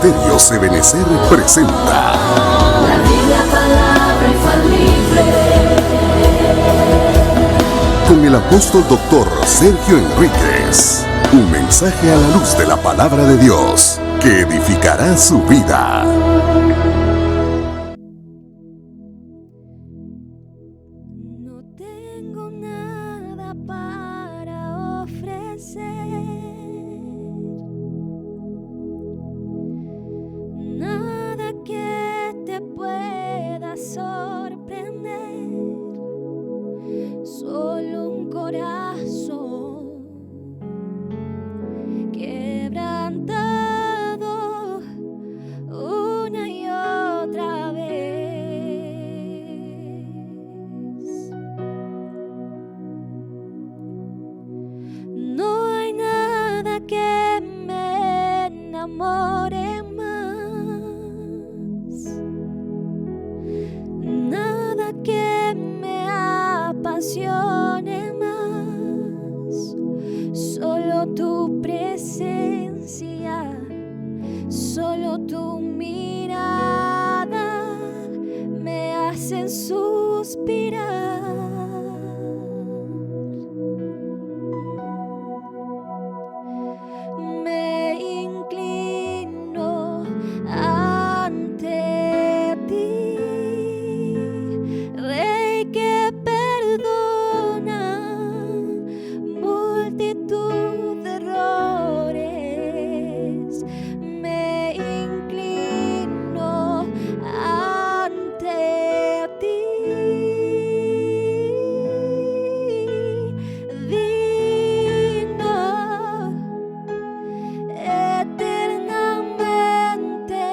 Ministerios Ebenecer presenta La Biblia, palabra infalible. con el apóstol doctor Sergio Enríquez. Un mensaje a la luz de la palabra de Dios que edificará su vida. No tengo nada para ofrecer, nada que te pueda sorprender, solo un corazón quebrantado una y otra vez. No hay nada que me enamore más, nada que me apasione más, solo tu presencia, solo tu mirada me hacen suspirar. Me inclino ante ti, Rey que perdona multitud de errores. Me inclino ante ti, digno, eternamente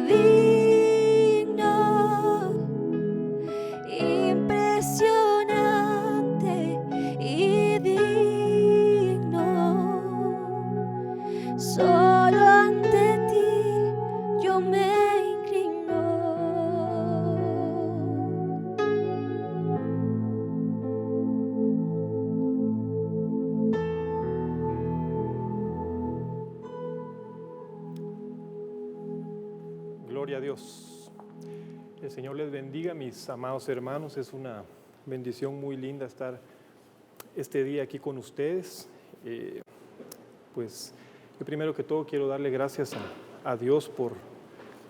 digno, impresionante y digno. Solo ante ti yo me inclino. Gloria a Dios. El Señor les bendiga, mis amados hermanos. Es una bendición muy linda estar este día aquí con ustedes. Pues yo primero que todo quiero darle gracias a Dios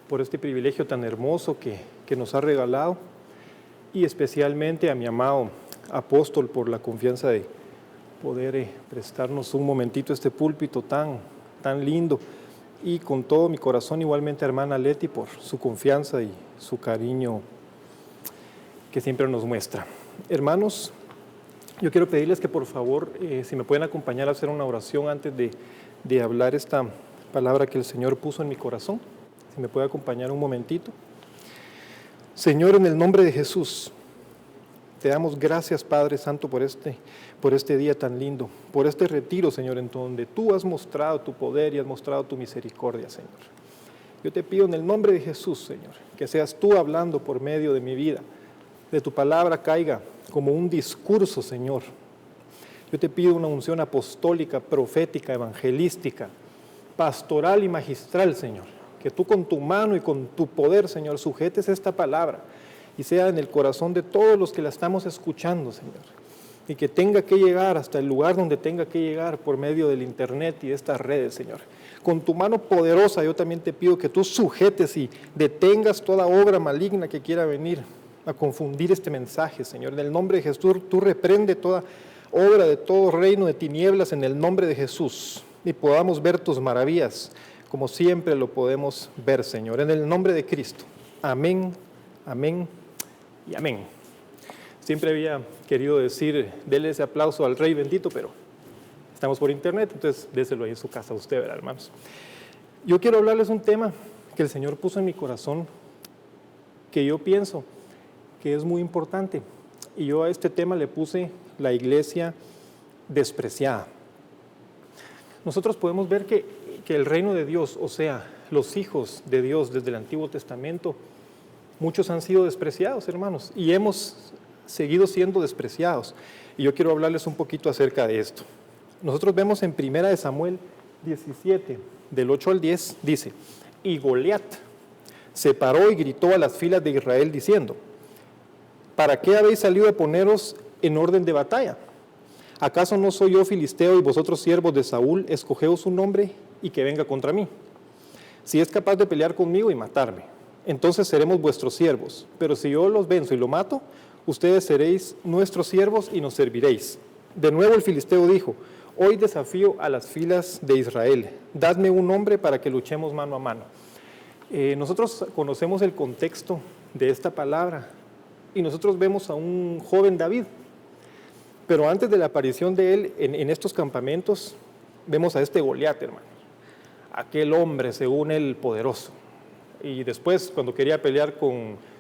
por este privilegio tan hermoso que nos ha regalado, y especialmente a mi amado apóstol por la confianza de poder prestarnos un momentito este púlpito tan lindo. Y con todo mi corazón igualmente a hermana Leti por su confianza y su cariño que siempre nos muestra. Hermanos, yo quiero pedirles que por favor, si me pueden acompañar a hacer una oración antes de hablar esta palabra que el Señor puso en mi corazón. Si me puede acompañar un momentito. Señor, en el nombre de Jesús, te damos gracias, Padre Santo, por este día tan lindo, por este retiro, Señor, en donde tú has mostrado tu poder y has mostrado tu misericordia, Señor. Yo te pido en el nombre de Jesús, Señor, que seas tú hablando por medio de mi vida, de tu palabra caiga como un discurso, Señor. Yo te pido una unción apostólica, profética, evangelística, pastoral y magistral, Señor, que tú con tu mano y con tu poder, Señor, sujetes esta palabra y sea en el corazón de todos los que la estamos escuchando, Señor, y que tenga que llegar hasta el lugar donde tenga que llegar por medio del internet y de estas redes, Señor. Con tu mano poderosa yo también te pido que tú sujetes y detengas toda obra maligna que quiera venir a confundir este mensaje, Señor. En el nombre de Jesús, tú reprende toda obra de todo reino de tinieblas en el nombre de Jesús, y podamos ver tus maravillas como siempre lo podemos ver, Señor. En el nombre de Cristo. Amén, amén y amén. Siempre había querido decir, dele ese aplauso al Rey bendito, pero estamos por internet, entonces déselo ahí en su casa a usted, ¿verdad, hermanos? Yo quiero hablarles un tema que el Señor puso en mi corazón, que yo pienso que es muy importante, y yo a este tema le puse la iglesia despreciada. Nosotros podemos ver que el reino de Dios, o sea, los hijos de Dios desde el Antiguo Testamento, muchos han sido despreciados, hermanos, y hemos seguido siendo despreciados. Y yo quiero hablarles un poquito acerca de esto. Nosotros vemos en 1 Samuel 17, del 8 al 10, dice: y Goliat se paró y gritó a las filas de Israel diciendo: ¿para qué habéis salido a poneros en orden de batalla? ¿Acaso no soy yo filisteo y vosotros siervos de Saúl? Escogeos un hombre y que venga contra mí. Si es capaz de pelear conmigo y matarme, entonces seremos vuestros siervos. Pero si yo los venzo y lo mato, ustedes seréis nuestros siervos y nos serviréis. De nuevo el filisteo dijo: hoy desafío a las filas de Israel. Dadme un hombre para que luchemos mano a mano. Nosotros conocemos el contexto de esta palabra y nosotros vemos a un joven David. Pero antes de la aparición de él en estos campamentos, vemos a este Goliat, hermano. Aquel hombre, según él, poderoso. Y después, cuando quería pelear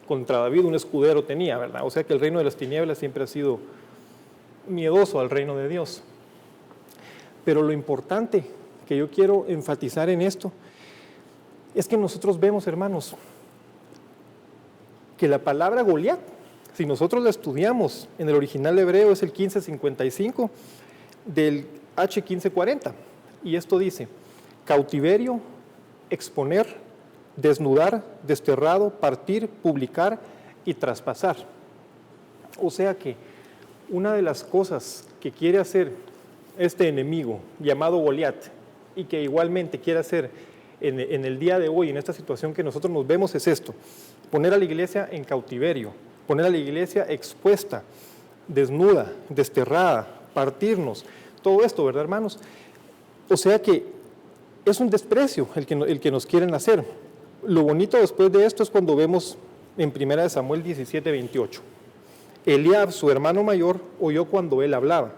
contra David, un escudero tenía, ¿verdad? O sea que el reino de las tinieblas siempre ha sido miedoso al reino de Dios. Pero lo importante que yo quiero enfatizar en esto es que nosotros vemos, hermanos, que la palabra Goliat, si nosotros la estudiamos en el original hebreo, es el 1555 del H1540. Y esto dice: cautiverio, exponer, desnudar, desterrado, partir, publicar y traspasar. O sea que una de las cosas que quiere hacer este enemigo llamado Goliat, y que igualmente quiere hacer en el día de hoy, en esta situación que nosotros nos vemos, es esto: poner a la iglesia en cautiverio, poner a la iglesia expuesta, desnuda, desterrada, partirnos, todo esto, ¿verdad, hermanos? O sea que es un desprecio el que nos quieren hacer. Lo bonito después de esto es cuando vemos en 1 Samuel 17, 28. Eliab, su hermano mayor, oyó cuando él hablaba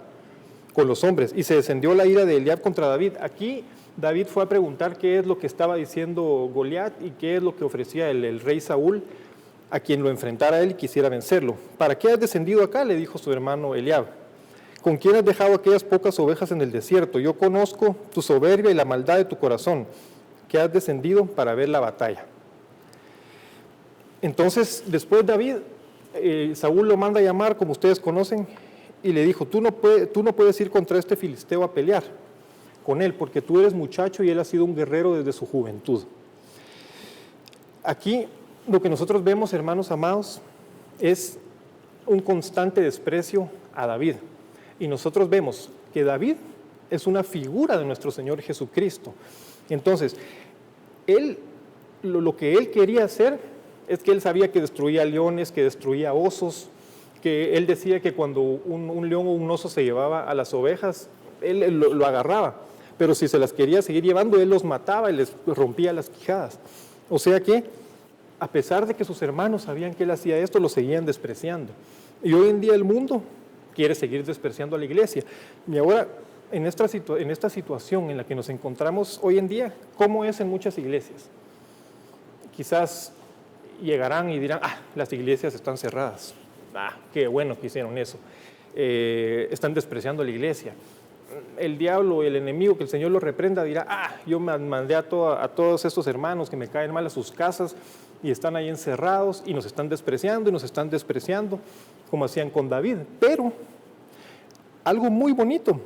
con los hombres y se descendió la ira de Eliab contra David. Aquí David fue a preguntar qué es lo que estaba diciendo Goliat y qué es lo que ofrecía el rey Saúl a quien lo enfrentara a él y quisiera vencerlo. ¿Para qué has descendido acá?, le dijo su hermano Eliab. ¿Con quién has dejado aquellas pocas ovejas en el desierto? Yo conozco tu soberbia y la maldad de tu corazón, que has descendido para ver la batalla. Entonces, después David, Saúl lo manda a llamar, como ustedes conocen, y le dijo: tú no puedes ir contra este filisteo a pelear con él, porque tú eres muchacho y él ha sido un guerrero desde su juventud. Aquí lo que nosotros vemos, hermanos amados, es un constante desprecio a David. Y nosotros vemos que David es una figura de nuestro Señor Jesucristo. Entonces, lo que él quería hacer es que él sabía que destruía leones, que destruía osos, que él decía que cuando un león o un oso se llevaba a las ovejas, él lo agarraba. Pero si se las quería seguir llevando, él los mataba y les rompía las quijadas. O sea que, a pesar de que sus hermanos sabían que él hacía esto, lo seguían despreciando. Y hoy en día el mundo quiere seguir despreciando a la iglesia. Y ahora, en esta situación en la que nos encontramos hoy en día, ¿cómo es en muchas iglesias? Quizás llegarán y dirán: las iglesias están cerradas. Qué bueno que hicieron eso. Están despreciando a la iglesia. El diablo, el enemigo, que el Señor lo reprenda, dirá: yo mandé a todos estos hermanos que me caen mal a sus casas y están ahí encerrados y nos están despreciando como hacían con David. Pero algo muy bonito,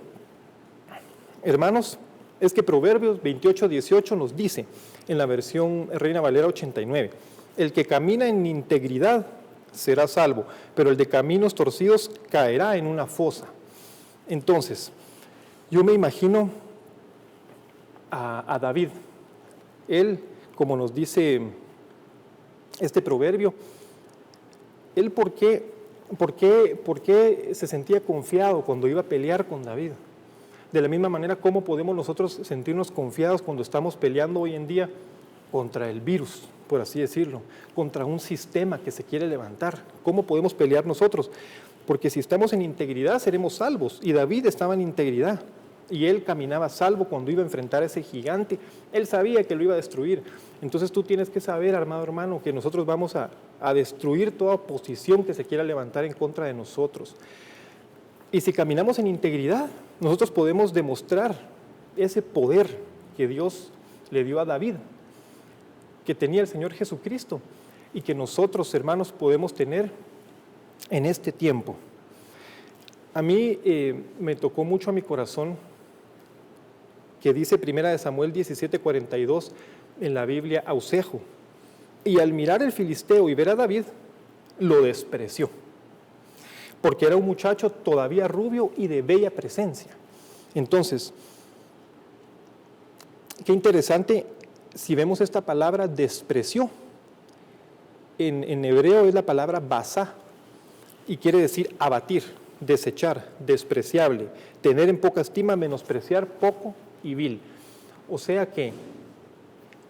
hermanos, es que Proverbios 28, 18 nos dice, en la versión Reina Valera 89, el que camina en integridad será salvo, pero el de caminos torcidos caerá en una fosa. Entonces, yo me imagino a David. Él, como nos dice este proverbio, él ¿por qué se sentía confiado cuando iba a pelear con David? De la misma manera, ¿cómo podemos nosotros sentirnos confiados cuando estamos peleando hoy en día contra el virus, por así decirlo, contra un sistema que se quiere levantar? ¿Cómo podemos pelear nosotros? Porque si estamos en integridad, seremos salvos. Y David estaba en integridad. Y él caminaba salvo cuando iba a enfrentar a ese gigante. Él sabía que lo iba a destruir. Entonces tú tienes que saber, amado hermano, que nosotros vamos a destruir toda oposición que se quiera levantar en contra de nosotros. Y si caminamos en integridad, nosotros podemos demostrar ese poder que Dios le dio a David, que tenía el Señor Jesucristo, y que nosotros, hermanos, podemos tener en este tiempo. A mí me tocó mucho a mi corazón que dice 1 Samuel 17:42 en la Biblia Ausejo. Y al mirar el filisteo y ver a David, lo despreció, porque era un muchacho todavía rubio y de bella presencia. Entonces, qué interesante si vemos esta palabra despreció. En hebreo es la palabra basá y quiere decir abatir, desechar, despreciable, tener en poca estima, menospreciar, poco y vil. O sea que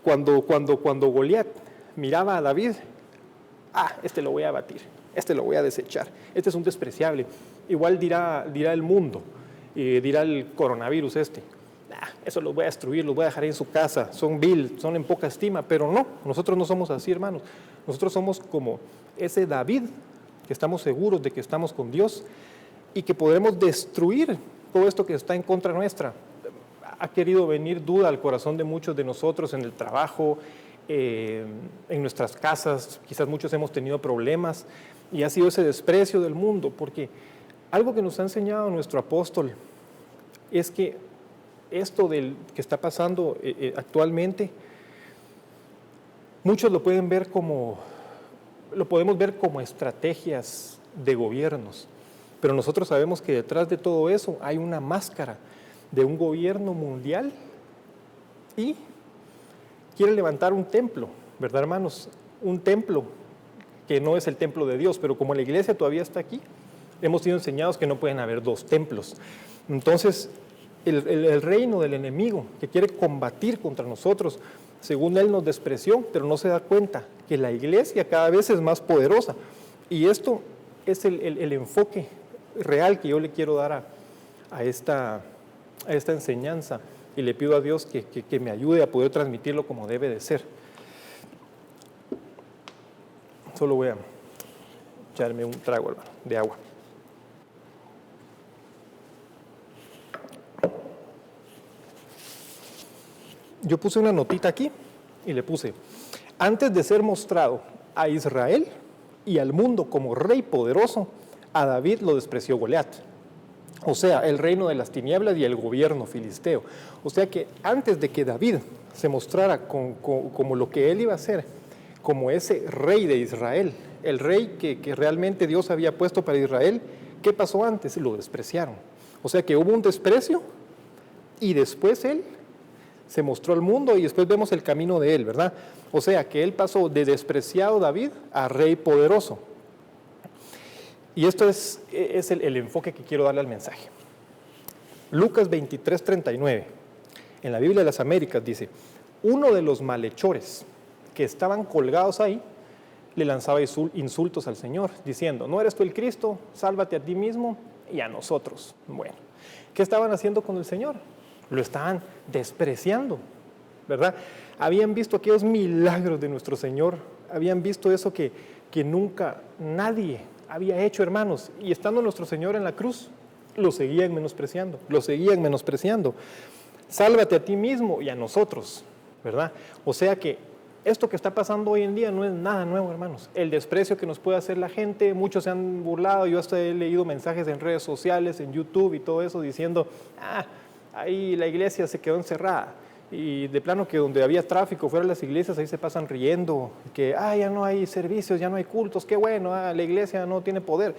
cuando Goliat miraba a David, este lo voy a abatir, este lo voy a desechar, este es un despreciable. Igual dirá el mundo, dirá el coronavirus eso los voy a destruir, los voy a dejar ahí en su casa, son vil, son en poca estima, pero no, nosotros no somos así, hermanos. Nosotros somos como ese David, que estamos seguros de que estamos con Dios y que podremos destruir todo esto que está en contra nuestra. Ha querido venir duda al corazón de muchos de nosotros en el trabajo, en nuestras casas, quizás muchos hemos tenido problemas y ha sido ese desprecio del mundo, porque algo que nos ha enseñado nuestro apóstol es que esto que está pasando actualmente, muchos lo podemos ver como estrategias de gobiernos, pero nosotros sabemos que detrás de todo eso hay una máscara de un gobierno mundial y quiere levantar un templo, ¿verdad, hermanos? Un templo que no es el templo de Dios, pero como la iglesia todavía está aquí, hemos sido enseñados que no pueden haber dos templos. Entonces, el reino del enemigo que quiere combatir contra nosotros, según él nos despreció, pero no se da cuenta que la iglesia cada vez es más poderosa. Y esto es el enfoque real que yo le quiero dar a esta enseñanza, y le pido a Dios que me ayude a poder transmitirlo como debe de ser. Solo voy a echarme un trago, hermano, de agua. Yo puse una notita aquí y le puse: antes de ser mostrado a Israel y al mundo como rey poderoso, a David lo despreció Goliat. O sea, el reino de las tinieblas y el gobierno filisteo. O sea que antes de que David se mostrara como lo que él iba a ser, como ese rey de Israel, el rey que realmente Dios había puesto para Israel, ¿qué pasó antes? Lo despreciaron. O sea que hubo un desprecio y después él se mostró al mundo y después vemos el camino de él, ¿verdad? O sea que él pasó de despreciado David a rey poderoso. Y esto es el enfoque que quiero darle al mensaje. Lucas 23:39, en la Biblia de las Américas dice: uno de los malhechores que estaban colgados ahí le lanzaba insultos al Señor, diciendo: ¿no eres tú el Cristo? Sálvate a ti mismo y a nosotros. Bueno, ¿qué estaban haciendo con el Señor? Lo estaban despreciando, ¿verdad? Habían visto aquellos milagros de nuestro Señor, habían visto eso que nunca nadie había hecho, hermanos, y estando nuestro Señor en la cruz, lo seguían menospreciando. Sálvate a ti mismo y a nosotros, ¿verdad? O sea que esto que está pasando hoy en día no es nada nuevo, hermanos. El desprecio que nos puede hacer la gente, muchos se han burlado, yo hasta he leído mensajes en redes sociales, en YouTube y todo eso, diciendo: ahí la iglesia se quedó encerrada, y de plano que donde había tráfico fuera de las iglesias, ahí se pasan riendo, que ya no hay servicios, ya no hay cultos, qué bueno, la iglesia no tiene poder,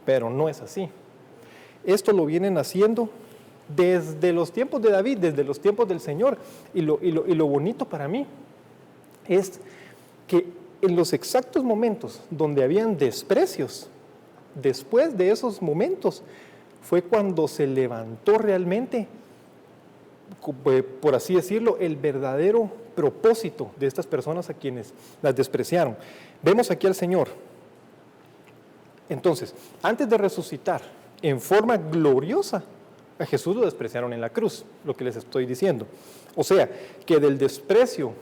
pero no es así. Esto lo vienen haciendo desde los tiempos de David, desde los tiempos del Señor, y lo bonito para mí es que en los exactos momentos donde habían desprecios, después de esos momentos fue cuando se levantó realmente, por así decirlo, el verdadero propósito de estas personas a quienes las despreciaron. Vemos aquí al Señor. Entonces, antes de resucitar en forma gloriosa, a Jesús lo despreciaron en la cruz, lo que les estoy diciendo. O sea, que del desprecio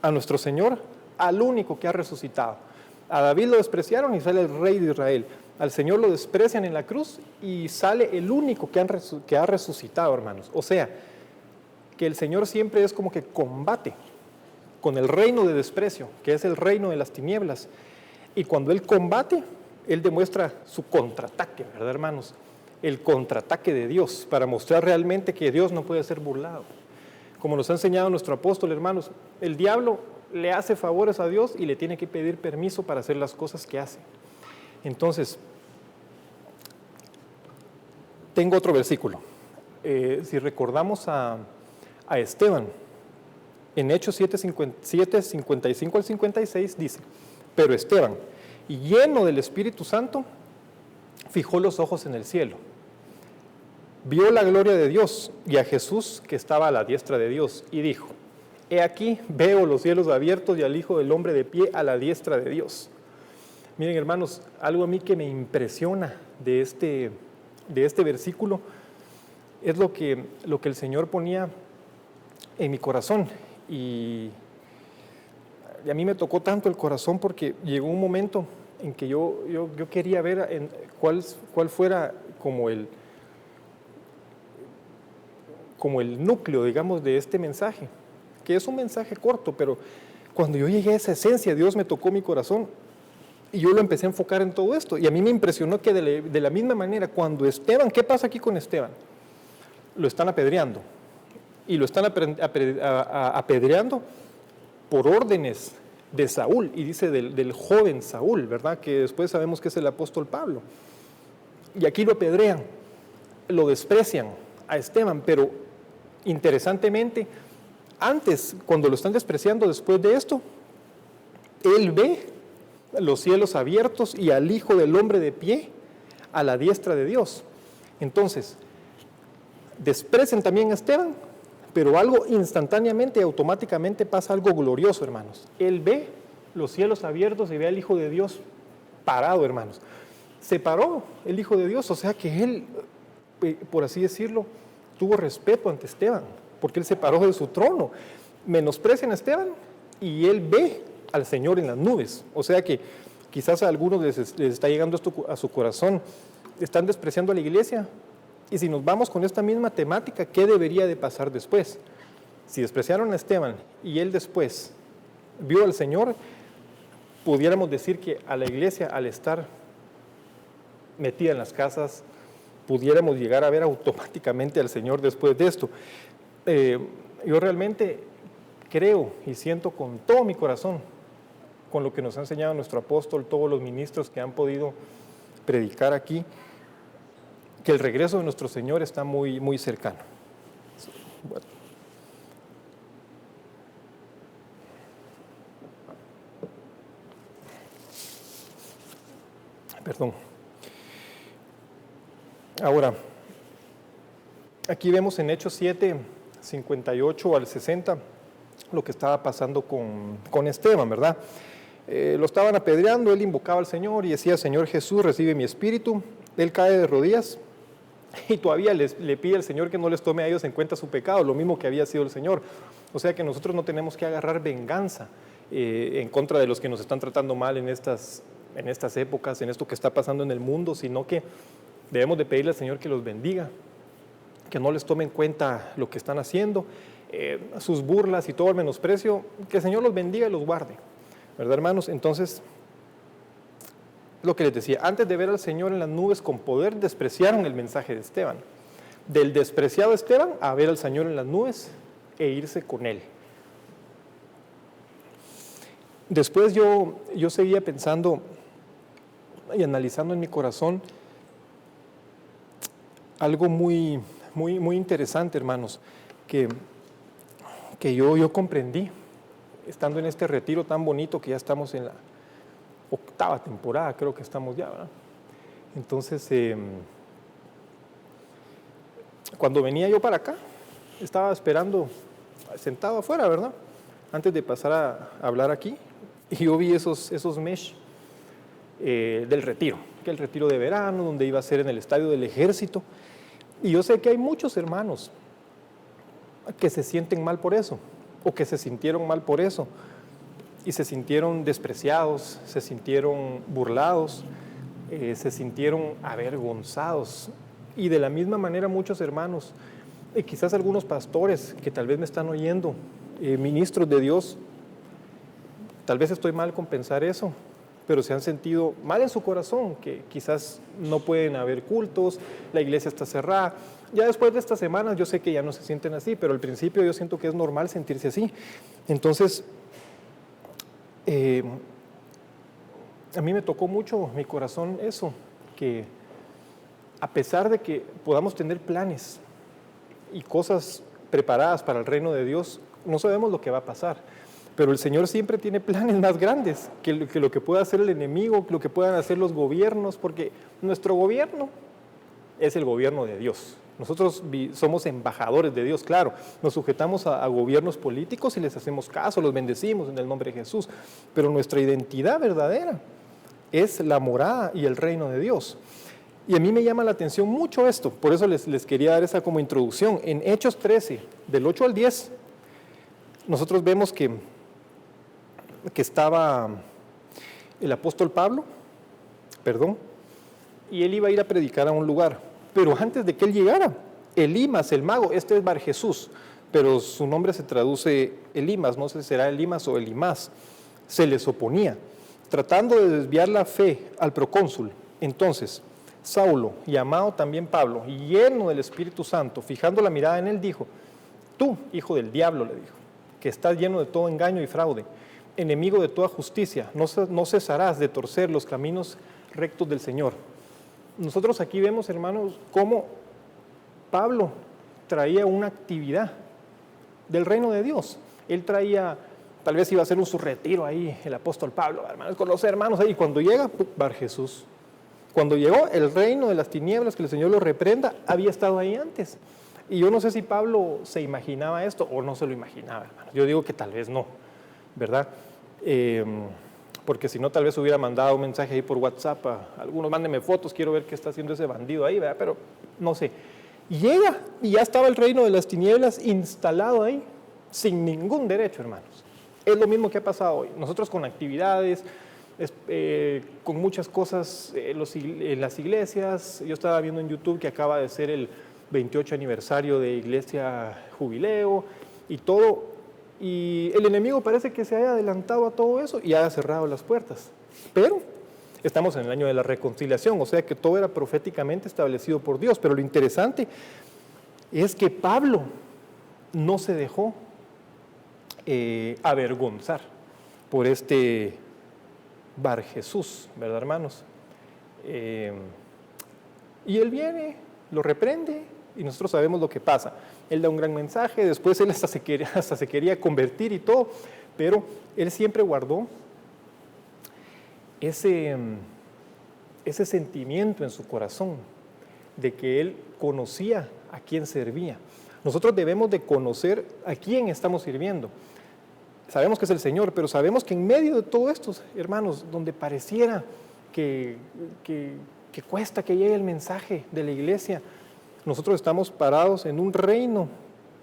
a nuestro Señor, al único que ha resucitado. A David lo despreciaron y sale el rey de Israel. Al Señor lo desprecian en la cruz y sale el único que ha resucitado, hermanos. O sea, que el Señor siempre es como que combate con el reino de desprecio, que es el reino de las tinieblas. Y cuando Él combate, Él demuestra su contraataque, ¿verdad, hermanos? El contraataque de Dios, para mostrar realmente que Dios no puede ser burlado. como nos ha enseñado nuestro apóstol, hermanos, el diablo le hace favores a Dios y le tiene que pedir permiso para hacer las cosas que hace. Entonces, tengo otro versículo. Si recordamos a Esteban, en Hechos 7:55 al 56 dice, pero Esteban, lleno del Espíritu Santo, fijó los ojos en el cielo, vio la gloria de Dios y a Jesús que estaba a la diestra de Dios y dijo, he aquí, veo los cielos abiertos y al Hijo del Hombre de pie a la diestra de Dios. Miren, hermanos, algo a mí que me impresiona de este versículo es lo que el Señor ponía en mi corazón. Y a mí me tocó tanto el corazón porque llegó un momento en que yo quería ver cuál fuera como el núcleo, digamos, de este mensaje, que es un mensaje corto, pero cuando yo llegué a esa esencia, Dios me tocó mi corazón y yo lo empecé a enfocar en todo esto. Y a mí me impresionó que de la misma manera, cuando Esteban, ¿qué pasa aquí con Esteban? Lo están apedreando. Y lo están apedreando por órdenes de Saúl, y dice del joven Saúl, ¿verdad? Que después sabemos que es el apóstol Pablo. Y aquí lo apedrean, lo desprecian a Esteban, pero interesantemente, antes, cuando lo están despreciando después de esto, él ve los cielos abiertos y al Hijo del Hombre de pie a la diestra de Dios. Entonces, desprecian también a Esteban, pero algo instantáneamente, automáticamente pasa algo glorioso, hermanos. Él ve los cielos abiertos y ve al Hijo de Dios parado, hermanos. Se paró el Hijo de Dios, o sea que él, por así decirlo, tuvo respeto ante Esteban, porque él se paró de su trono. Menosprecian a Esteban y él ve al Señor en las nubes. O sea que quizás a algunos les está llegando esto a su corazón, están despreciando a la iglesia. Y si nos vamos con esta misma temática, ¿qué debería de pasar después? Si despreciaron a Esteban y él después vio al Señor, pudiéramos decir que a la iglesia, al estar metida en las casas, pudiéramos llegar a ver automáticamente al Señor después de esto. Yo realmente creo y siento con todo mi corazón, con lo que nos ha enseñado nuestro apóstol, todos los ministros que han podido predicar aquí, que el regreso de nuestro Señor está muy, muy cercano. Bueno. Perdón. Ahora, aquí vemos en Hechos 7, 58 al 60, lo que estaba pasando con Esteban, ¿verdad? Lo estaban apedreando, él invocaba al Señor y decía, Señor Jesús, recibe mi espíritu. Él cae de rodillas y todavía le pide al Señor que no les tome a ellos en cuenta su pecado, lo mismo que había sido el Señor. O sea que nosotros no tenemos que agarrar venganza en contra de los que nos están tratando mal en estas épocas, en esto que está pasando en el mundo, sino que debemos de pedirle al Señor que los bendiga, que no les tome en cuenta lo que están haciendo, sus burlas y todo el menosprecio, que el Señor los bendiga y los guarde, ¿verdad, hermanos? Entonces, lo que les decía, antes de ver al Señor en las nubes con poder, despreciaron el mensaje de Esteban. Del despreciado Esteban a ver al Señor en las nubes e irse con él. Después yo seguía pensando y analizando en mi corazón algo muy, muy, muy interesante, hermanos, que yo comprendí estando en este retiro tan bonito que ya estamos en la 8ª temporada, creo que estamos ya, ¿verdad? Entonces, cuando venía yo para acá, estaba esperando, sentado afuera, ¿verdad? Antes de pasar a hablar aquí, y yo vi esos mesh del retiro, que el retiro de verano, donde iba a ser en el estadio del Ejército, y yo sé que hay muchos hermanos que se sienten mal por eso, o que se sintieron mal por eso, y se sintieron despreciados, se sintieron burlados, se sintieron avergonzados. Y de la misma manera muchos hermanos, quizás algunos pastores que tal vez me están oyendo, ministros de Dios, tal vez estoy mal con pensar eso, pero se han sentido mal en su corazón, que quizás no pueden haber cultos, la iglesia está cerrada. Ya después de estas semanas yo sé que ya no se sienten así, pero al principio yo siento que es normal sentirse así. Entonces, a mí me tocó mucho mi corazón eso, que a pesar de que podamos tener planes y cosas preparadas para el reino de Dios, no sabemos lo que va a pasar. Pero el Señor siempre tiene planes más grandes que lo que pueda hacer el enemigo, lo que puedan hacer los gobiernos, porque nuestro gobierno es el gobierno de Dios. Nosotros somos embajadores de Dios, claro, nos sujetamos a gobiernos políticos y les hacemos caso, los bendecimos en el nombre de Jesús, pero nuestra identidad verdadera es la morada y el reino de Dios. Y a mí me llama la atención mucho esto, por eso les quería dar esa como introducción. En Hechos 13, del 8 al 10, nosotros vemos que estaba el apóstol Pablo, y él iba a ir a predicar a un lugar. Pero antes de que él llegara, Elimas, el mago, este es Bar Jesús, pero su nombre se traduce Elimas, no sé si será Elimas o Elimás, se les oponía, tratando de desviar la fe al procónsul. Entonces, Saulo, llamado también Pablo, lleno del Espíritu Santo, fijando la mirada en él, dijo: tú, hijo del diablo, le dijo, que estás lleno de todo engaño y fraude, enemigo de toda justicia, no cesarás de torcer los caminos rectos del Señor. Nosotros aquí vemos, hermanos, cómo Pablo traía una actividad del reino de Dios. Él traía, tal vez iba a hacer su retiro ahí, el apóstol Pablo, hermanos, con los hermanos ahí, y cuando llega, Bar Jesús. Cuando llegó el reino de las tinieblas, que el Señor lo reprenda, había estado ahí antes. Y yo no sé si Pablo se imaginaba esto o no se lo imaginaba, hermanos. Yo digo que tal vez no, ¿verdad? Porque si no, tal vez hubiera mandado un mensaje ahí por WhatsApp a algunos: mándenme fotos, quiero ver qué está haciendo ese bandido ahí, ¿verdad? Pero no sé. Llega y ya estaba el reino de las tinieblas instalado ahí, sin ningún derecho, hermanos. Es lo mismo que ha pasado hoy. Nosotros con actividades, con muchas cosas en las iglesias. Yo estaba viendo en YouTube que acaba de ser el 28 aniversario de Iglesia Jubileo y todo. Y el enemigo parece que se haya adelantado a todo eso y haya cerrado las puertas. Pero estamos en el año de la reconciliación, o sea que todo era proféticamente establecido por Dios. Pero lo interesante es que Pablo no se dejó avergonzar por este Bar Jesús, ¿verdad, hermanos? Y él viene, lo reprende y nosotros sabemos lo que pasa. Él da un gran mensaje, después él hasta se quería convertir y todo, pero él siempre guardó ese sentimiento en su corazón de que él conocía a quién servía. Nosotros debemos de conocer a quién estamos sirviendo. Sabemos que es el Señor, pero sabemos que en medio de todo esto, hermanos, donde pareciera que cuesta que llegue el mensaje de la iglesia, nosotros estamos parados en un reino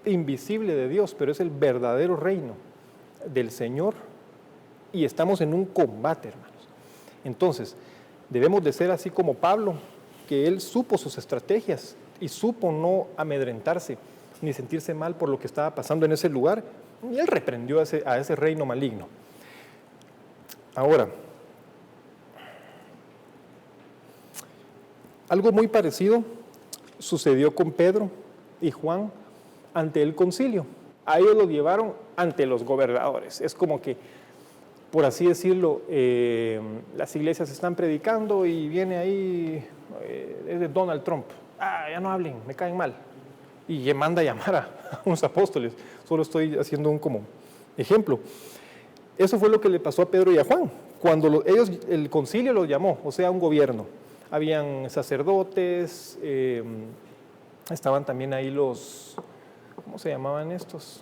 invisible de Dios, pero es el verdadero reino del Señor y estamos en un combate, hermanos. Entonces, debemos de ser así como Pablo, que él supo sus estrategias y supo no amedrentarse ni sentirse mal por lo que estaba pasando en ese lugar, y él reprendió a ese reino maligno. Ahora, algo muy parecido sucedió con Pedro y Juan ante el concilio. A ellos los llevaron ante los gobernadores. Es como que, por así decirlo, las iglesias están predicando y viene ahí es de Donald Trump. Ya no hablen, me caen mal. Y manda a llamar a unos apóstoles. Solo estoy haciendo un como ejemplo. Eso fue lo que le pasó a Pedro y a Juan. Cuando el concilio los llamó, o sea, un gobierno. Habían sacerdotes, estaban también ahí los, ¿cómo se llamaban estos?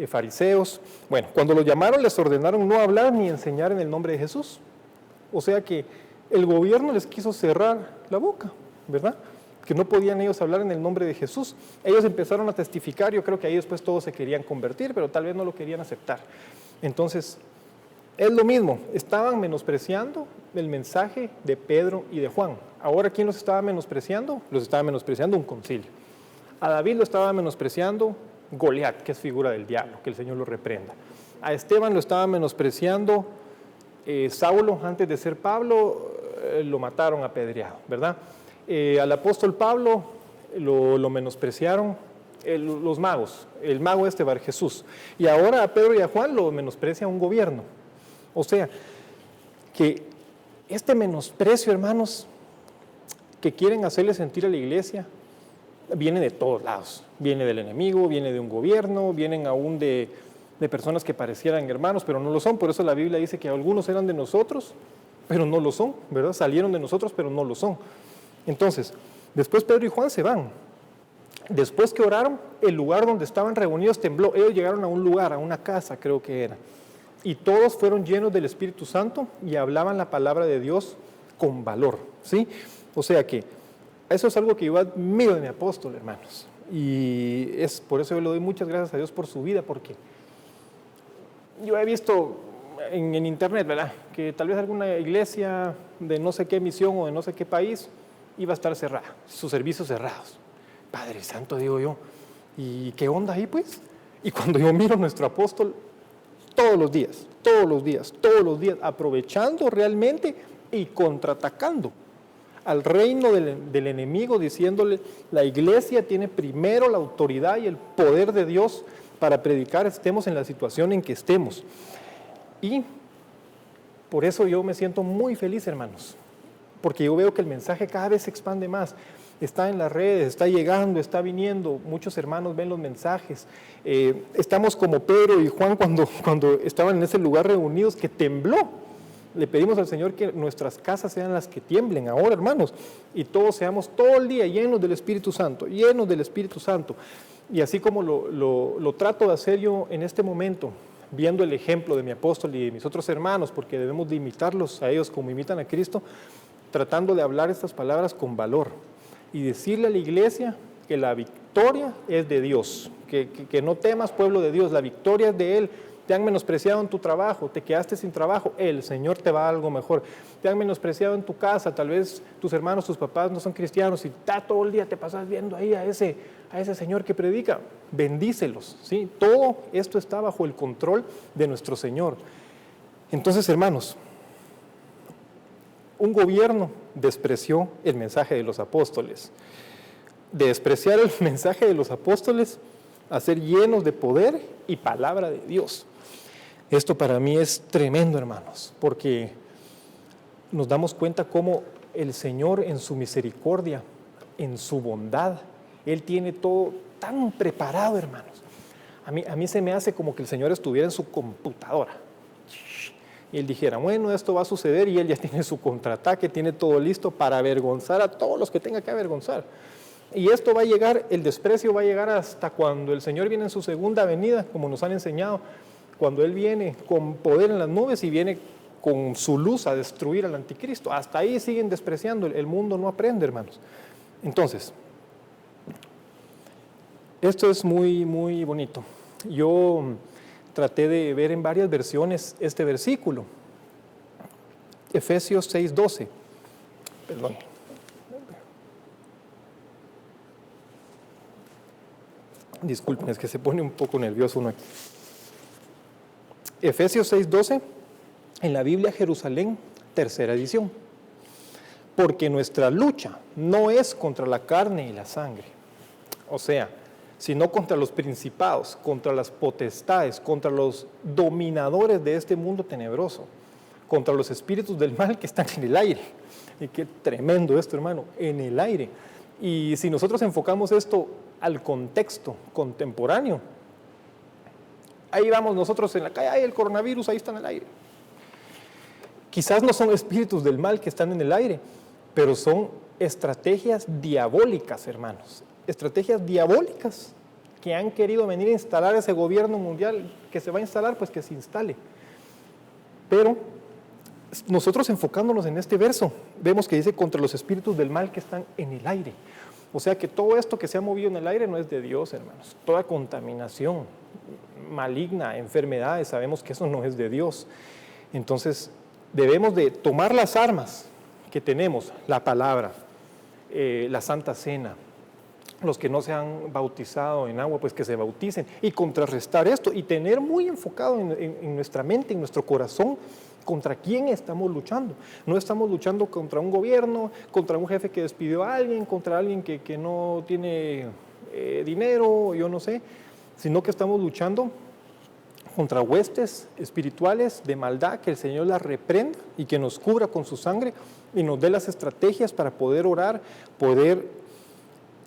Fariseos. Bueno, cuando los llamaron les ordenaron no hablar ni enseñar en el nombre de Jesús. O sea que el gobierno les quiso cerrar la boca, ¿verdad? Que no podían ellos hablar en el nombre de Jesús. Ellos empezaron a testificar, yo creo que ahí después todos se querían convertir, pero tal vez no lo querían aceptar. Entonces, es lo mismo, estaban menospreciando el mensaje de Pedro y de Juan. Ahora, ¿quién los estaba menospreciando? Los estaba menospreciando un concilio. A David lo estaba menospreciando Goliat, que es figura del diablo, que el Señor lo reprenda. A Esteban lo estaba menospreciando Saulo, antes de ser Pablo, lo mataron apedreado, ¿verdad? Al apóstol Pablo lo menospreciaron los magos, el mago Bar Jesús. Y ahora a Pedro y a Juan lo menosprecia un gobierno. O sea, que este menosprecio, hermanos, que quieren hacerle sentir a la iglesia, viene de todos lados. Viene del enemigo, viene de un gobierno, vienen aún de personas que parecieran hermanos, pero no lo son. Por eso la Biblia dice que algunos eran de nosotros, pero no lo son, ¿verdad? Salieron de nosotros, pero no lo son. Entonces, después Pedro y Juan se van. Después que oraron, el lugar donde estaban reunidos tembló. Ellos llegaron a un lugar, a una casa creo que era. Y todos fueron llenos del Espíritu Santo y hablaban la palabra de Dios con valor, ¿sí? O sea que eso es algo que yo admiro de mi apóstol, hermanos. Y es por eso yo le doy muchas gracias a Dios por su vida, porque yo he visto en internet, ¿verdad?, que tal vez alguna iglesia de no sé qué misión o de no sé qué país iba a estar cerrada, sus servicios cerrados. Padre Santo, digo yo, ¿y qué onda ahí pues? Y cuando yo miro a nuestro apóstol, todos los días, aprovechando realmente y contraatacando al reino del enemigo, diciéndole, la iglesia tiene primero la autoridad y el poder de Dios para predicar, estemos en la situación en que estemos. Y por eso yo me siento muy feliz, hermanos, porque yo veo que el mensaje cada vez se expande más. Está en las redes, está llegando, está viniendo, muchos hermanos ven los mensajes. Estamos como Pedro y Juan cuando estaban en ese lugar reunidos que tembló. Le pedimos al Señor que nuestras casas sean las que tiemblen ahora, hermanos, y todos seamos todo el día llenos del Espíritu Santo, llenos del Espíritu Santo. Y así como lo trato de hacer yo en este momento, viendo el ejemplo de mi apóstol y de mis otros hermanos, porque debemos de imitarlos a ellos como imitan a Cristo, tratando de hablar estas palabras con valor y decirle a la iglesia que la victoria es de Dios, que no temas, pueblo de Dios, la victoria es de Él. Te han menospreciado en tu trabajo, te quedaste sin trabajo, el Señor te va a dar algo mejor. Te han menospreciado en tu casa, tal vez tus hermanos, tus papás no son cristianos y todo el día te pasas viendo ahí a ese Señor que predica. Bendícelos, ¿sí? Todo esto está bajo el control de nuestro Señor. Entonces, hermanos, un gobierno despreció el mensaje de los apóstoles. De despreciar el mensaje de los apóstoles a ser llenos de poder y palabra de Dios. Esto para mí es tremendo, hermanos, porque nos damos cuenta cómo el Señor en su misericordia, en su bondad, Él tiene todo tan preparado, hermanos. A mí se me hace como que el Señor estuviera en su computadora y Él dijera, bueno, esto va a suceder, y Él ya tiene su contraataque, tiene todo listo para avergonzar a todos los que tenga que avergonzar. Y esto va a llegar, el desprecio va a llegar hasta cuando el Señor viene en su segunda venida, como nos han enseñado, cuando Él viene con poder en las nubes y viene con su luz a destruir al anticristo. Hasta ahí siguen despreciando, el mundo no aprende, hermanos. Entonces, esto es muy, muy bonito. Yo traté de ver en varias versiones este versículo. Efesios 6:12. Perdón. Disculpen, es que se pone un poco nervioso uno aquí. Efesios 6:12, en la Biblia Jerusalén, tercera edición. Porque nuestra lucha no es contra la carne y la sangre, o sea, sino contra los principados, contra las potestades, contra los dominadores de este mundo tenebroso, contra los espíritus del mal que están en el aire. Y qué tremendo esto, hermano, en el aire. Y si nosotros enfocamos esto al contexto contemporáneo, ahí vamos nosotros en la calle, ay, el coronavirus, ahí está en el aire. Quizás no son espíritus del mal que están en el aire, pero son estrategias diabólicas, hermanos. Estrategias diabólicas que han querido venir a instalar ese gobierno mundial que se va a instalar, pues que se instale. Pero nosotros enfocándonos en este verso, vemos que dice contra los espíritus del mal que están en el aire. O sea que todo esto que se ha movido en el aire no es de Dios, hermanos. Toda contaminación maligna, enfermedades, sabemos que eso no es de Dios. Entonces debemos de tomar las armas que tenemos, la palabra, la Santa Cena, los que no se han bautizado en agua, pues que se bauticen, y contrarrestar esto, y tener muy enfocado en nuestra mente, en nuestro corazón, ¿Contra quién estamos luchando? No estamos luchando contra un gobierno, contra un jefe que despidió a alguien, contra alguien que no tiene dinero, yo no sé, sino que estamos luchando contra huestes espirituales de maldad, que el Señor las reprenda y que nos cubra con su sangre y nos dé las estrategias para poder orar, poder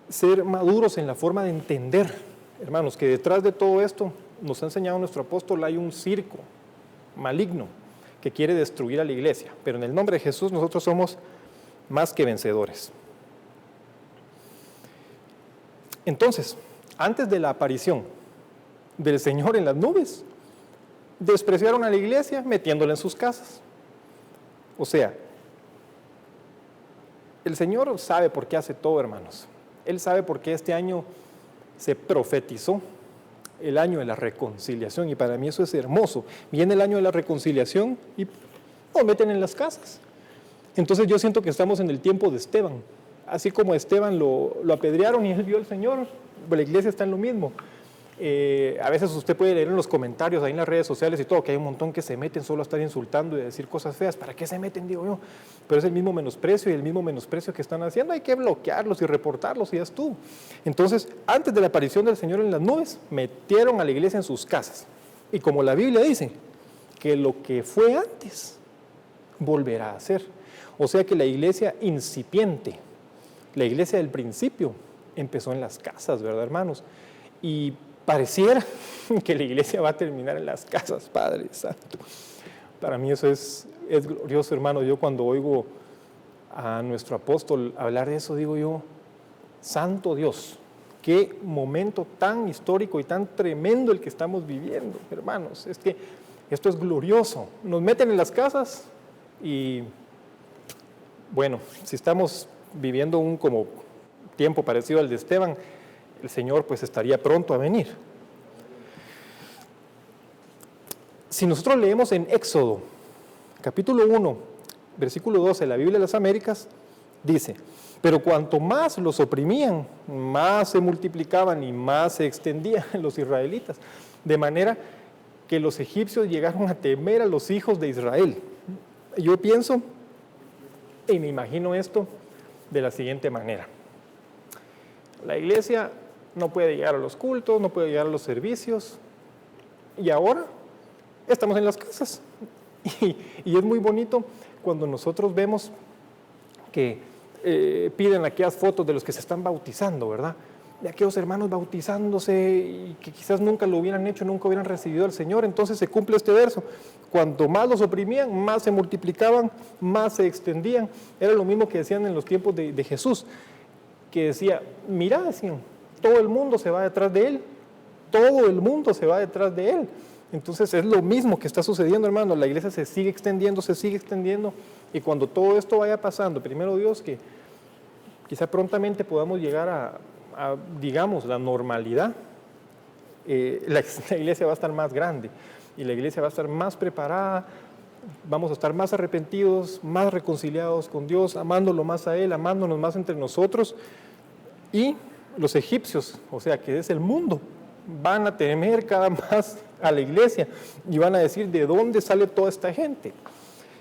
ser maduros en la forma de entender, hermanos, que detrás de todo esto, nos ha enseñado nuestro apóstol, hay un circo maligno que quiere destruir a la iglesia, pero en el nombre de Jesús nosotros somos más que vencedores. Entonces, antes de la aparición del Señor en las nubes, despreciaron a la iglesia metiéndola en sus casas. O sea, el Señor sabe por qué hace todo, hermanos. Él sabe por qué este año se profetizó el año de la reconciliación, y para mí eso es hermoso. Viene el año de la reconciliación y nos meten en las casas. Entonces yo siento que estamos en el tiempo de Esteban. Así como a Esteban lo apedrearon y él vio al Señor, la iglesia está en lo mismo. A veces usted puede leer en los comentarios, ahí en las redes sociales y todo, que hay un montón que se meten solo a estar insultando y a decir cosas feas. ¿Para qué se meten? Digo yo. Pero es el mismo menosprecio, y el mismo menosprecio que están haciendo hay que bloquearlos y reportarlos y ya estuvo. Entonces, antes de la aparición del Señor en las nubes, metieron a la iglesia en sus casas. Y como la Biblia dice, que lo que fue antes, volverá a ser. O sea que la iglesia incipiente, la iglesia del principio, empezó en las casas, ¿verdad, hermanos? Y pareciera que la iglesia va a terminar en las casas, Padre Santo. Para mí eso es glorioso, hermano. Yo cuando oigo a nuestro apóstol hablar de eso, digo yo, santo Dios, qué momento tan histórico y tan tremendo el que estamos viviendo, hermanos. Es que esto es glorioso. Nos meten en las casas y, bueno, si estamos viviendo un como tiempo parecido al de Esteban, el Señor pues estaría pronto a venir. Si nosotros leemos en Éxodo, capítulo 1, versículo 12, la Biblia de las Américas, dice, pero cuanto más los oprimían, más se multiplicaban y más se extendían los israelitas, de manera que los egipcios llegaron a temer a los hijos de Israel. Yo pienso y me imagino esto de la siguiente manera. La iglesia no puede llegar a los cultos, no puede llegar a los servicios, y ahora estamos en las casas. Y es muy bonito cuando nosotros vemos que piden aquellas fotos de los que se están bautizando, ¿verdad? De aquellos hermanos bautizándose y que quizás nunca lo hubieran hecho, nunca hubieran recibido al Señor. Entonces se cumple este verso: cuanto más los oprimían, más se multiplicaban, más se extendían. Era lo mismo que decían en los tiempos de Jesús, que decía, mira, decían, todo el mundo se va detrás de él, todo el mundo se va detrás de él. Entonces es lo mismo que está sucediendo, hermano. La iglesia se sigue extendiendo, y cuando todo esto vaya pasando, primero Dios, que quizá prontamente podamos llegar a digamos, la normalidad, la iglesia va a estar más grande y la iglesia va a estar más preparada, vamos a estar más arrepentidos, más reconciliados con Dios, amándolo más a Él, amándonos más entre nosotros. Y los egipcios, o sea que es el mundo, van a temer cada más a la iglesia y van a decir, ¿de dónde sale toda esta gente?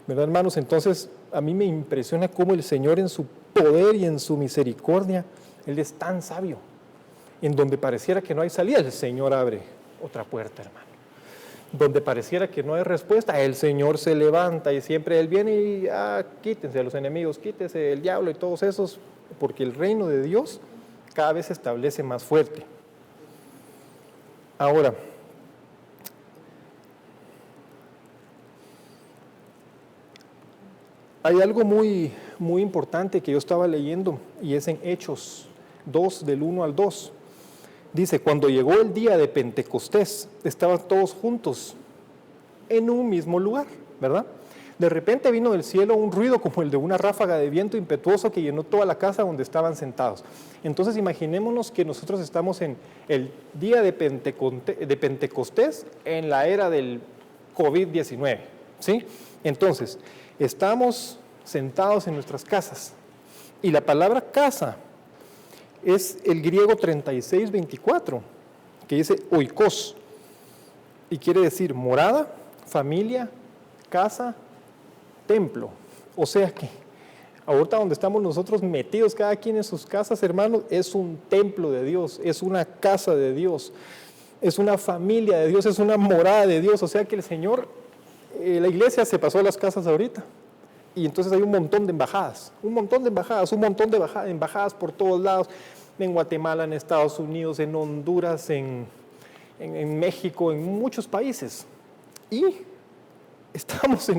¿Verdad, hermanos? Entonces a mí me impresiona cómo el Señor, en su poder y en su misericordia, Él es tan sabio. En donde pareciera que no hay salida, el Señor abre otra puerta, hermano. Donde pareciera que no hay respuesta, el Señor se levanta y siempre Él viene y quítense a los enemigos, quítese el diablo y todos esos, porque el reino de Dios cada vez se establece más fuerte. Ahora, hay algo muy, muy importante que yo estaba leyendo, y es en Hechos 2, del 1 al 2. Dice, cuando llegó el día de Pentecostés, estaban todos juntos en un mismo lugar, ¿verdad? De repente vino del cielo un ruido como el de una ráfaga de viento impetuoso que llenó toda la casa donde estaban sentados. Entonces imaginémonos que nosotros estamos en el día de Pentecostés, en la era del COVID-19, ¿sí? Entonces, estamos sentados en nuestras casas, y la palabra casa es el griego 36:24, que dice oikos, y quiere decir morada, familia, casa, templo. O sea que ahorita donde estamos nosotros metidos, cada quien en sus casas, hermanos, es un templo de Dios, es una casa de Dios, es una familia de Dios, es una morada de Dios. O sea que el Señor, la iglesia se pasó a las casas ahorita. Y entonces hay un montón de embajadas, embajadas por todos lados, en Guatemala, en Estados Unidos, en Honduras, en México, en muchos países. Y estamos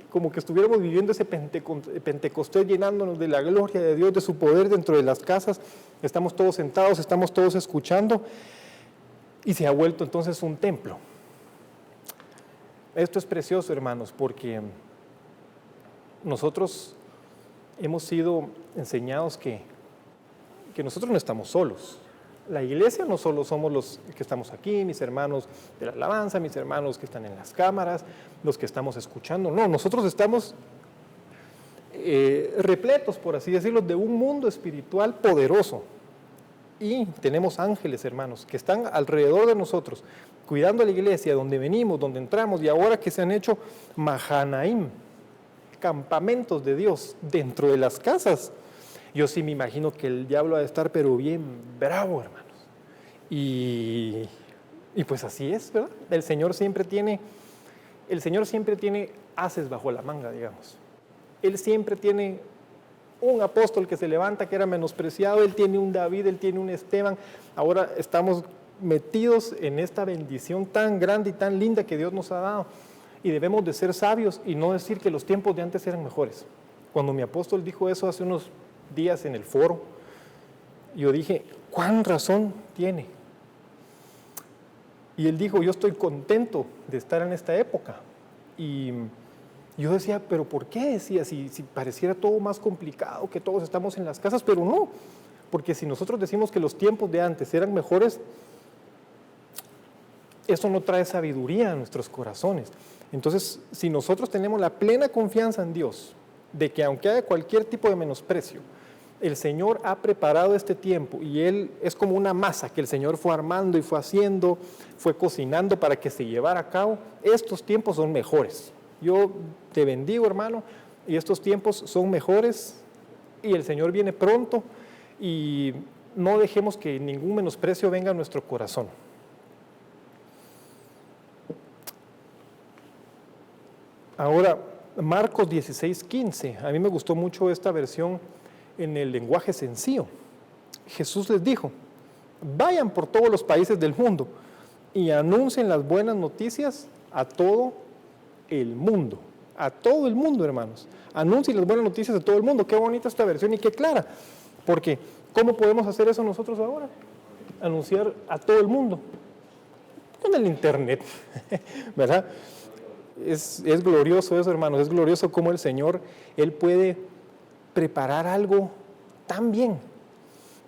como que estuviéramos viviendo ese Pentecostés, llenándonos de la gloria de Dios, de su poder dentro de las casas. Estamos todos sentados, estamos todos escuchando, y se ha vuelto entonces un templo. Esto es precioso, hermanos, porque nosotros hemos sido enseñados que nosotros no estamos solos. La iglesia no solo somos los que estamos aquí, mis hermanos de la alabanza, mis hermanos que están en las cámaras, los que estamos escuchando. No, nosotros estamos repletos, por así decirlo, de un mundo espiritual poderoso. Y tenemos ángeles, hermanos, que están alrededor de nosotros, cuidando a la iglesia, donde venimos, donde entramos, y ahora que se han hecho Mahanaim, campamentos de Dios dentro de las casas. Yo sí me imagino que el diablo ha de estar pero bien bravo, hermanos. Y pues así es, ¿verdad? El Señor siempre tiene ases bajo la manga, digamos. Él siempre tiene un apóstol que se levanta, que era menospreciado. Él tiene un David, él tiene un Esteban. Ahora estamos metidos en esta bendición tan grande y tan linda que Dios nos ha dado. Y debemos de ser sabios y no decir que los tiempos de antes eran mejores. Cuando mi apóstol dijo eso hace unos días en el foro, yo dije, ¿cuán razón tiene? Y él dijo, yo estoy contento de estar en esta época. Y yo decía, ¿pero por qué? Decía, si pareciera todo más complicado, que todos estamos en las casas, pero no. Porque si nosotros decimos que los tiempos de antes eran mejores, eso no trae sabiduría a nuestros corazones. Entonces, si nosotros tenemos la plena confianza en Dios, de que aunque haya cualquier tipo de menosprecio, el Señor ha preparado este tiempo y Él es como una masa que el Señor fue armando y fue haciendo, fue cocinando para que se llevara a cabo, estos tiempos son mejores. Yo te bendigo, hermano, y estos tiempos son mejores y el Señor viene pronto y no dejemos que ningún menosprecio venga a nuestro corazón. Ahora, Marcos 16:15, a mí me gustó mucho esta versión en el lenguaje sencillo. Jesús les dijo, vayan por todos los países del mundo y anuncien las buenas noticias a todo el mundo. A todo el mundo, hermanos. Anuncien las buenas noticias a todo el mundo. Qué bonita esta versión y qué clara. Porque, ¿cómo podemos hacer eso nosotros ahora? Anunciar a todo el mundo. Con el internet, ¿verdad? Es glorioso eso, hermanos, es glorioso cómo el Señor, Él puede preparar algo tan bien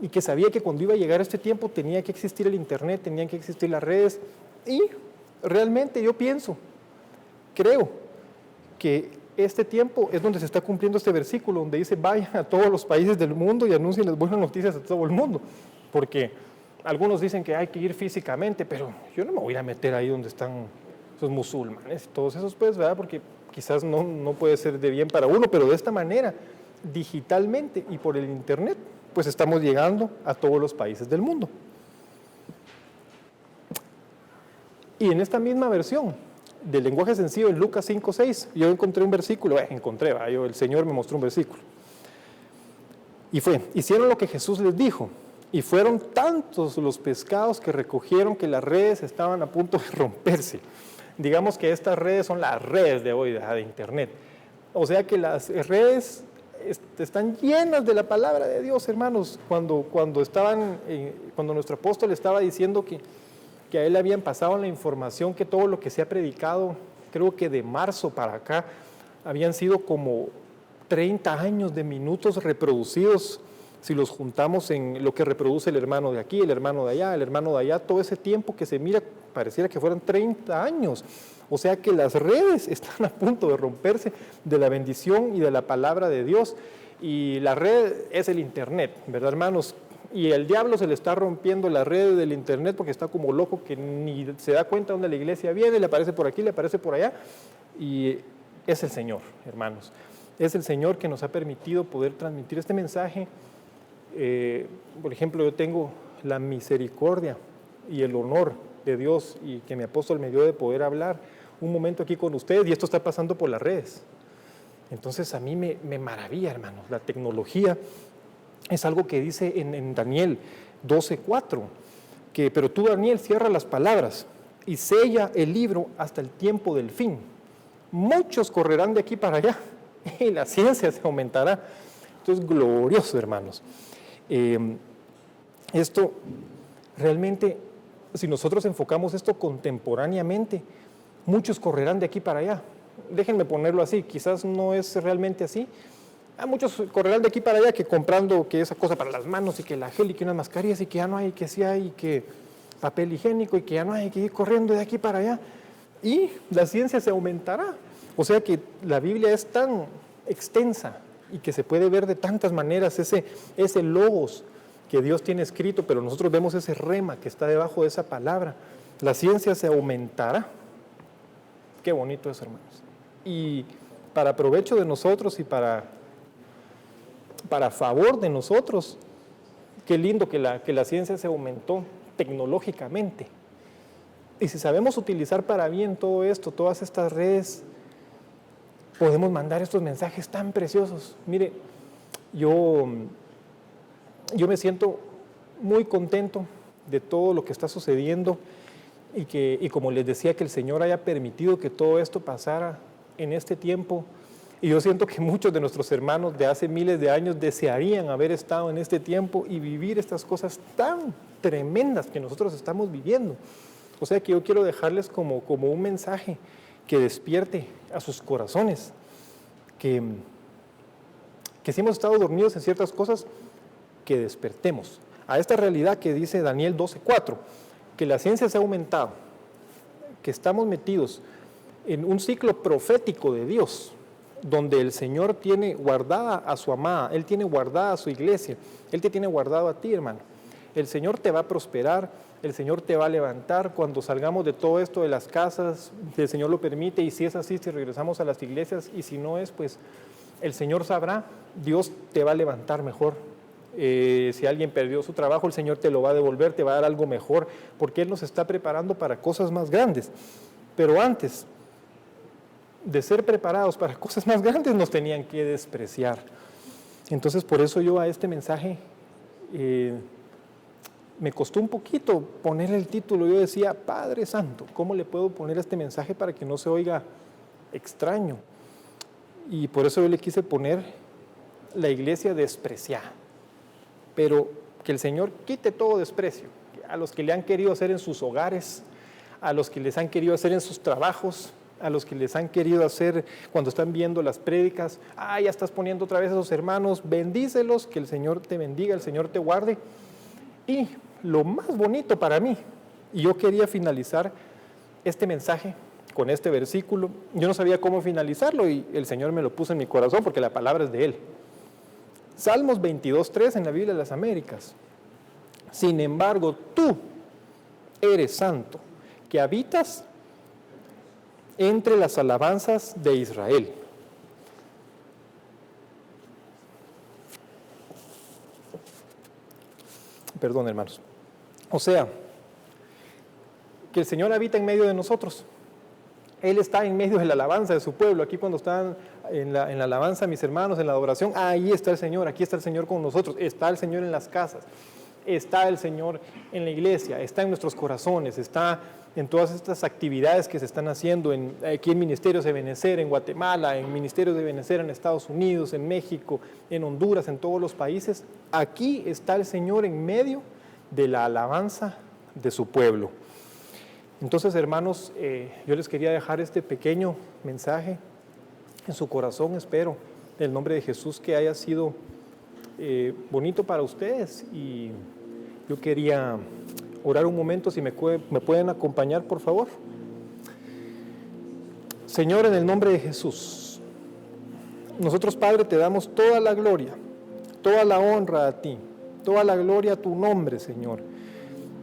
y que sabía que cuando iba a llegar este tiempo tenía que existir el internet, tenían que existir las redes y realmente yo creo que este tiempo es donde se está cumpliendo este versículo donde dice vayan a todos los países del mundo y anuncien las buenas noticias a todo el mundo, porque algunos dicen que hay que ir físicamente, pero yo no me voy a meter ahí donde están los musulmanes, todos esos, pues, ¿verdad? Porque quizás no puede ser de bien para uno, pero de esta manera, digitalmente y por el internet, pues estamos llegando a todos los países del mundo. Y en esta misma versión del lenguaje sencillo, en Lucas 5:6, yo encontré un versículo, el Señor me mostró un versículo. Y hicieron lo que Jesús les dijo, y fueron tantos los pescados que recogieron que las redes estaban a punto de romperse. Digamos que estas redes son las redes de hoy, de internet. O sea que las redes están llenas de la palabra de Dios, hermanos. Cuando nuestro apóstol estaba diciendo que a él le habían pasado la información que todo lo que se ha predicado, creo que de marzo para acá, habían sido como 30 años de minutos reproducidos. Si los juntamos en lo que reproduce el hermano de aquí, el hermano de allá, todo ese tiempo que se mira, pareciera que fueran 30 años. O sea que las redes están a punto de romperse de la bendición y de la palabra de Dios. Y la red es el internet, ¿verdad, hermanos? Y el diablo se le está rompiendo la red del internet porque está como loco que ni se da cuenta dónde la iglesia viene, le aparece por aquí, le aparece por allá. Y es el Señor, hermanos. Es el Señor que nos ha permitido poder transmitir este mensaje. Por ejemplo, yo tengo la misericordia y el honor de Dios y que mi apóstol me dio de poder hablar un momento aquí con ustedes, y esto está pasando por las redes. Entonces a mí me maravilla, hermanos. La tecnología es algo que dice en Daniel 12:4, que pero tú, Daniel, cierra las palabras y sella el libro hasta el tiempo del fin. Muchos correrán de aquí para allá y la ciencia se aumentará. Esto es glorioso, hermanos. Esto realmente, si nosotros enfocamos esto contemporáneamente, muchos correrán de aquí para allá. Déjenme ponerlo así, quizás no es realmente así. Muchos correrán de aquí para allá que comprando que esa cosa para las manos y que la gel y que unas mascarillas y que ya no hay, que sí hay, que papel higiénico y que ya no hay, que ir corriendo de aquí para allá. Y la ciencia se aumentará. O sea que la Biblia es tan extensa y que se puede ver de tantas maneras ese logos que Dios tiene escrito, pero nosotros vemos ese rema que está debajo de esa palabra. La ciencia se aumentará. Qué bonito es, hermanos. Y para provecho de nosotros y para favor de nosotros, qué lindo que la ciencia se aumentó tecnológicamente. Y si sabemos utilizar para bien todo esto, todas estas redes, podemos mandar estos mensajes tan preciosos. Mire, yo me siento muy contento de todo lo que está sucediendo y como les decía, que el Señor haya permitido que todo esto pasara en este tiempo. Y yo siento que muchos de nuestros hermanos de hace miles de años desearían haber estado en este tiempo y vivir estas cosas tan tremendas que nosotros estamos viviendo. O sea que yo quiero dejarles como un mensaje que despierte a sus corazones, que si hemos estado dormidos en ciertas cosas, que despertemos a esta realidad que dice Daniel 12:4, que la ciencia se ha aumentado, que estamos metidos en un ciclo profético de Dios, donde el Señor tiene guardada a su amada, Él tiene guardada a su iglesia, Él te tiene guardado a ti, hermano. El Señor te va a prosperar, el Señor te va a levantar cuando salgamos de todo esto de las casas, si el Señor lo permite, y si es así, si regresamos a las iglesias, y si no es, pues el Señor sabrá, Dios te va a levantar mejor. Si alguien perdió su trabajo, el Señor te lo va a devolver, te va a dar algo mejor, porque Él nos está preparando para cosas más grandes. Pero antes de ser preparados para cosas más grandes, nos tenían que despreciar. Entonces, por eso yo a este mensaje me costó un poquito ponerle el título. Yo decía, Padre Santo, ¿cómo le puedo poner este mensaje para que no se oiga extraño? Y por eso yo le quise poner la iglesia despreciada. Pero que el Señor quite todo desprecio a los que le han querido hacer en sus hogares, a los que les han querido hacer en sus trabajos, a los que les han querido hacer cuando están viendo las prédicas. Ya estás poniendo otra vez a esos hermanos, bendícelos, que el Señor te bendiga, el Señor te guarde. Y lo más bonito para mí, y yo quería finalizar este mensaje con este versículo, yo no sabía cómo finalizarlo y el Señor me lo puso en mi corazón porque la palabra es de Él. Salmos 22:3 en la Biblia de las Américas. Sin embargo, tú eres santo, que habitas entre las alabanzas de Israel. Perdón, hermanos. O sea, que el Señor habita en medio de nosotros. Él está en medio de la alabanza de su pueblo. Aquí cuando están en la alabanza, mis hermanos, en la adoración, ahí está el Señor, aquí está el Señor con nosotros. Está el Señor en las casas, está el Señor en la iglesia, está en nuestros corazones, está en todas estas actividades que se están haciendo aquí en Ministerios de Benecer, en Guatemala, en Ministerios de Benecer en Estados Unidos, en México, en Honduras, en todos los países. Aquí está el Señor en medio de la alabanza de su pueblo. Entonces, hermanos, yo les quería dejar este pequeño mensaje en su corazón. Espero, en el nombre de Jesús, que haya sido bonito para ustedes. Y yo quería orar un momento, si me pueden acompañar, por favor. Señor, en el nombre de Jesús, nosotros, Padre, te damos toda la gloria, toda la honra a ti, toda la gloria a tu nombre, Señor.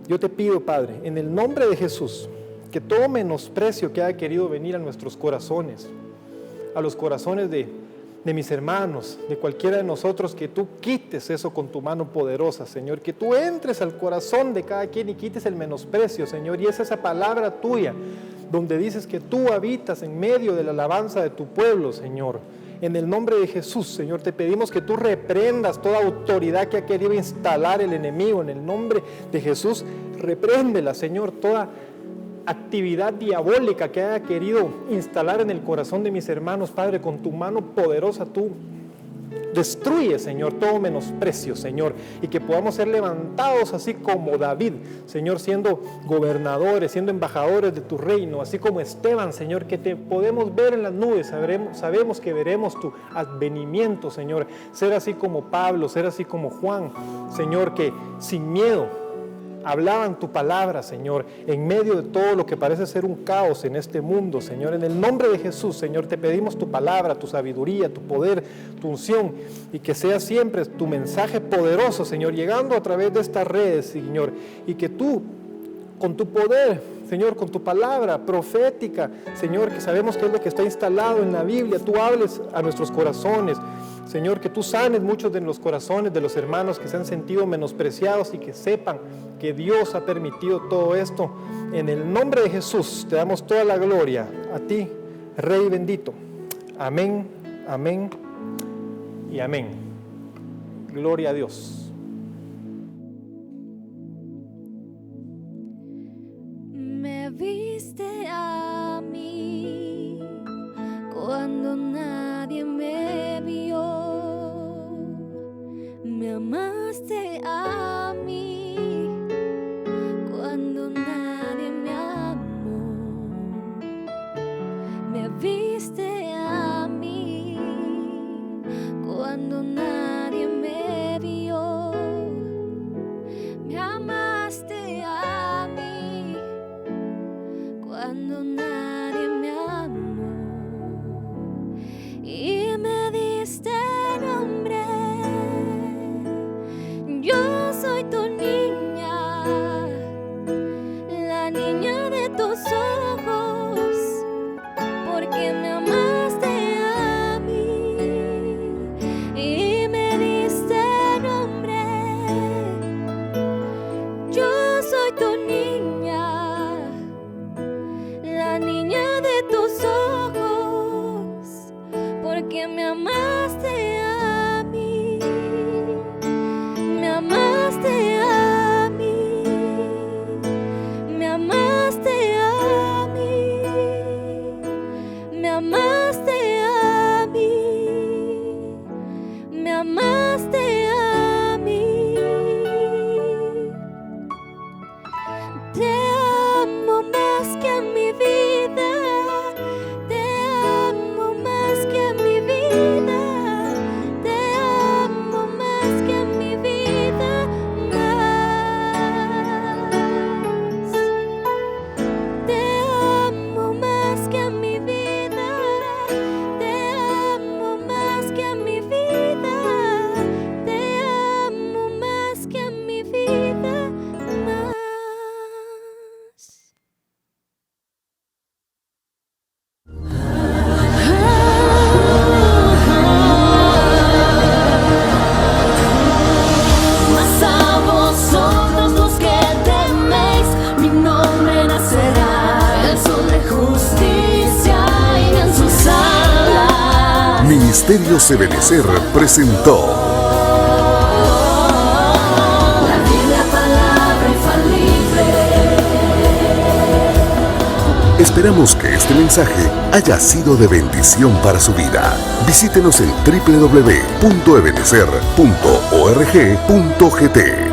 Yo te pido, Padre, en el nombre de Jesús, que todo menosprecio que haya querido venir a nuestros corazones, a los corazones de mis hermanos, de cualquiera de nosotros, que tú quites eso con tu mano poderosa, Señor, que tú entres al corazón de cada quien y quites el menosprecio, Señor, y es esa palabra tuya, donde dices que tú habitas en medio de la alabanza de tu pueblo, Señor. En el nombre de Jesús, Señor, te pedimos que tú reprendas toda autoridad que ha querido instalar el enemigo. En el nombre de Jesús, repréndela, Señor, toda actividad diabólica que haya querido instalar en el corazón de mis hermanos, Padre, con tu mano poderosa tú destruye, Señor, todo menosprecio, Señor, y que podamos ser levantados así como David, Señor, siendo gobernadores, siendo embajadores de tu reino, así como Esteban, Señor, que te podemos ver en las nubes, sabemos que veremos tu advenimiento, Señor, ser así como Pablo, ser así como Juan, Señor, que sin miedo hablaban tu palabra, Señor, en medio de todo lo que parece ser un caos en este mundo, Señor. En el nombre de Jesús, Señor, te pedimos tu palabra, tu sabiduría, tu poder, tu unción, y que sea siempre tu mensaje poderoso, Señor, llegando a través de estas redes, Señor, y que tú, con tu poder, Señor, con tu palabra profética, Señor, que sabemos que es lo que está instalado en la Biblia, tú hables a nuestros corazones, Señor, que tú sanes muchos de los corazones de los hermanos que se han sentido menospreciados y que sepan que Dios ha permitido todo esto. En el nombre de Jesús te damos toda la gloria a ti, Rey bendito. Amén, amén y amén. Gloria a Dios. Me viste a mí cuando nadie me vio. Me amaste a mí cuando nadie me amó. Me viste a mí cuando nadie me vio. Me amaste a mí cuando nadie me amó. Y me diste nombre. Yo soy tu niña, la niña de tus ojos, porque me amaste a mí y me diste nombre. Yo soy tu niña, la niña de tus ojos, porque me amaste a mí. Me amaste a mí, me amaste a mí, me amaste a mí, me amaste a mí. Te amo más que a mi vida, te amo más que a mi vida, te amo más que a mi vida, más. Te amo más que a mi vida, te amo más que a mi vida, te amo más que a mi vida, más. Mas a vosotros los que teméis, mi nombre nacerá, el sol de justicia y en sus alas. Ministerios Ebenecer presentó La Biblia, palabra infalible. Esperamos que este mensaje haya sido de bendición para su vida. Visítenos en www.ebenecer.org.gt.